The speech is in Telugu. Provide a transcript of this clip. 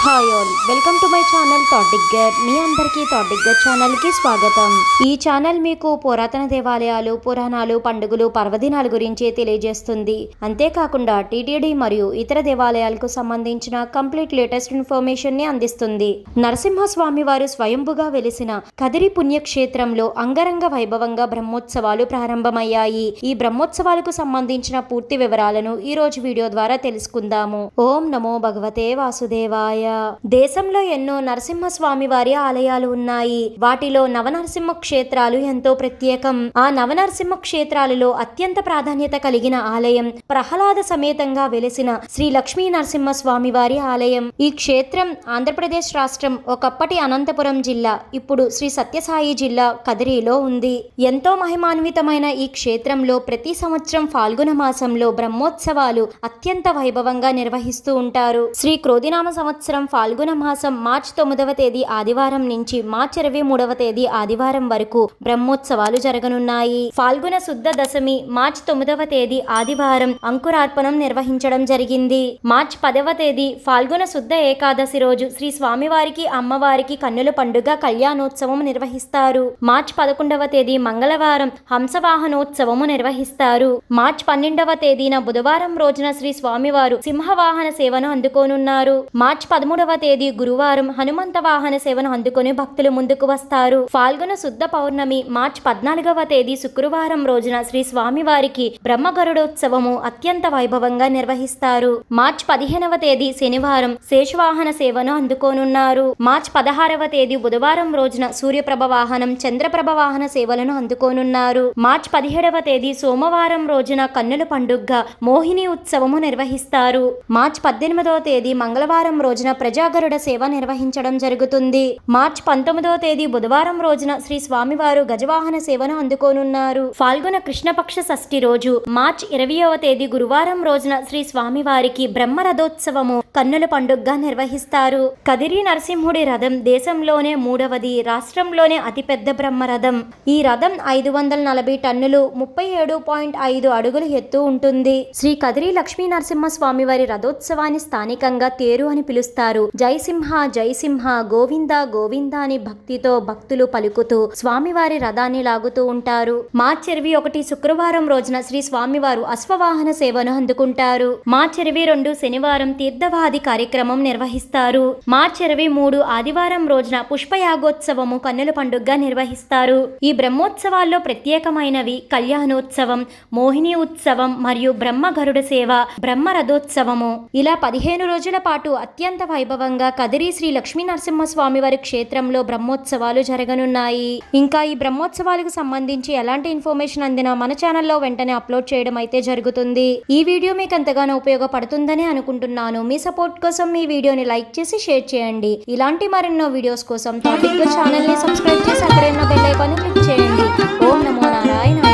Hi all, welcome to my channel Thought Digger. మీ అందరికీ థాట్ డిగ్గర్ ఛానల్కి స్వాగతం. ఈ ఛానల్ మీకు పురాతన దేవాలయాలు, పురాణాలు, పండుగలు, పర్వదినాల గురించి తెలియజేస్తుంది. అంతేకాకుండా టీటీడీ మరియు ఇతర దేవాలయాలకు సంబంధించిన కంప్లీట్ లేటెస్ట్ ఇన్ఫర్మేషన్ ని అందిస్తుంది. నరసింహస్వామి వారు స్వయంభుగా వెలిసిన కదిరి పుణ్యక్షేత్రంలో అంగరంగ వైభవంగా బ్రహ్మోత్సవాలు ప్రారంభమయ్యాయి. ఈ బ్రహ్మోత్సవాలకు సంబంధించిన పూర్తి వివరాలను ఈ రోజు వీడియో ద్వారా తెలుసుకుందాము. ఓం నమో భగవతే వాసుదేవాయ. దేశంలో ఎన్నో నరసింహస్వామి వారి ఆలయాలు ఉన్నాయి. వాటిలో నవనరసింహ క్షేత్రాలు ఎంతో ప్రత్యేకం. ఆ నవనరసింహ క్షేత్రాలలో అత్యంత ప్రాధాన్యత కలిగిన ఆలయం ప్రహ్లాద సమేతంగా వెలిసిన శ్రీ లక్ష్మీ నరసింహస్వామి వారి ఆలయం. ఈ క్షేత్రం ఆంధ్రప్రదేశ్ రాష్ట్రం, ఒకప్పటి అనంతపురం జిల్లా, ఇప్పుడు శ్రీ సత్యసాయి జిల్లా కదిరిలో ఉంది. ఎంతో మహిమాన్వితమైన ఈ క్షేత్రంలో ప్రతి సంవత్సరం ఫాల్గుణ మాసంలో బ్రహ్మోత్సవాలు అత్యంత వైభవంగా నిర్వహిస్తూ ఉంటారు. శ్రీ క్రోధినామ సంవత్సరం ఫాల్గుణ మాసం మార్చి 9వ తేదీ ఆదివారం నుంచి మార్చి 23వ తేదీ ఆదివారం వరకు బ్రహ్మోత్సవాలు జరగనున్నాయి. ఫాల్గుణ శుద్ధ దశమి మార్చి 9వ తేదీ ఆదివారం అంకురార్పణం నిర్వహించడం జరిగింది. మార్చి 10వ తేదీ ఫాల్గుణ శుద్ధ ఏకాదశి రోజు శ్రీ స్వామివారికి అమ్మవారికి కన్నుల పండుగ కళ్యాణోత్సవం నిర్వహిస్తారు. మార్చి 11వ తేదీ మంగళవారం హంసవాహనోత్సవము నిర్వహిస్తారు. మార్చి 12వ తేదీన బుధవారం రోజున శ్రీ స్వామివారు సింహవాహన సేవను అందుకోనున్నారు. మార్చి 13వ తేదీ గురువారం హనుమంత వాహన సేవను అందుకొని భక్తులు ముందుకు వస్తారు. ఫాల్గుణ శుద్ధ పౌర్ణమి మార్చి 14వ తేదీ శుక్రవారం రోజున శ్రీ స్వామివారికి బ్రహ్మగరుడోత్సవము అత్యంత వైభవంగా నిర్వహిస్తారు. మార్చి 15వ తేదీ శనివారం శేషవాహన సేవను అందుకోనున్నారు. మార్చి 16వ తేదీ బుధవారం రోజున సూర్యప్రభ వాహనం, చంద్రప్రభ వాహన సేవలను అందుకోనున్నారు. మార్చి 17వ తేదీ సోమవారం రోజున కన్నుల పండుగ మోహిని ఉత్సవము నిర్వహిస్తారు. మార్చి 18వ తేదీ మంగళవారం రోజున ప్రజాగరుడ సేవ నిర్వహించడం జరుగుతుంది. మార్చి 19వ తేదీ బుధవారం రోజున శ్రీ స్వామివారు గజవాహన సేవను అందుకోనున్నారు. ఫాల్గుణ కృష్ణపక్ష షష్ఠి రోజు మార్చి 20వ తేదీ గురువారం రోజున శ్రీ స్వామివారికి బ్రహ్మరథోత్సవము కన్నుల పండుగగా నిర్వహిస్తారు. కదిరి నరసింహుడి రథం దేశంలోనే 3వది, రాష్ట్రంలోనే అతిపెద్ద బ్రహ్మరథం. ఈ రథం 540 టన్నులు 37.5 అడుగులు ఎత్తు ఉంటుంది. శ్రీ కదిరి లక్ష్మీ నరసింహస్వామి వారి రథోత్సవాన్ని స్థానికంగా తేరు అని పిలుస్తారు. జయసింహ జయసింహ గోవింద గోవింద అని భక్తితో భక్తులు పలుకుతూ స్వామివారి రథాన్ని లాగుతూ ఉంటారు. మార్చి 21 శుక్రవారం రోజున శ్రీ స్వామివారు అశ్వవాహన సేవను అందుకుంటారు. మార్చి 22 శనివారం తీర్థవాది కార్యక్రమం నిర్వహిస్తారు. మార్చి 23 ఆదివారం రోజున పుష్పయాగోత్సవము కన్నుల పండుగగా నిర్వహిస్తారు. ఈ బ్రహ్మోత్సవాల్లో ప్రత్యేకమైనవి కళ్యాణోత్సవం, మోహిని ఉత్సవం మరియు బ్రహ్మ గరుడ సేవ, బ్రహ్మ రథోత్సవము. ఇలా 15 రోజుల పాటు అత్యంత వైభవంగా కదిరి శ్రీ లక్ష్మీ నరసింహస్వామి వారి క్షేత్రంలో బ్రహ్మోత్సవాలు జరగనున్నాయి. ఇంకా ఈ బ్రహ్మోత్సవాలకు సంబంధించి ఎలాంటి ఇన్ఫర్మేషన్ అందినా మన ఛానల్లో వెంటనే అప్లోడ్ చేయడం అయితే జరుగుతుంది. ఈ వీడియో మీకు ఎంతగానో ఉపయోగపడుతుందని అనుకుంటున్నాను. మీ సపోర్ట్ కోసం ఈ వీడియోని లైక్ చేసి షేర్ చేయండి. ఇలాంటి మరెన్నో వీడియోస్ కోసం థాట్ డిగ్గర్ ఛానల్ ని సబ్స్క్రైబ్ చేసి అక్కడ ఉన్న బెల్ ఐకాన్ ని క్లిక్ చేయండి. ఓం నమో నారాయణ.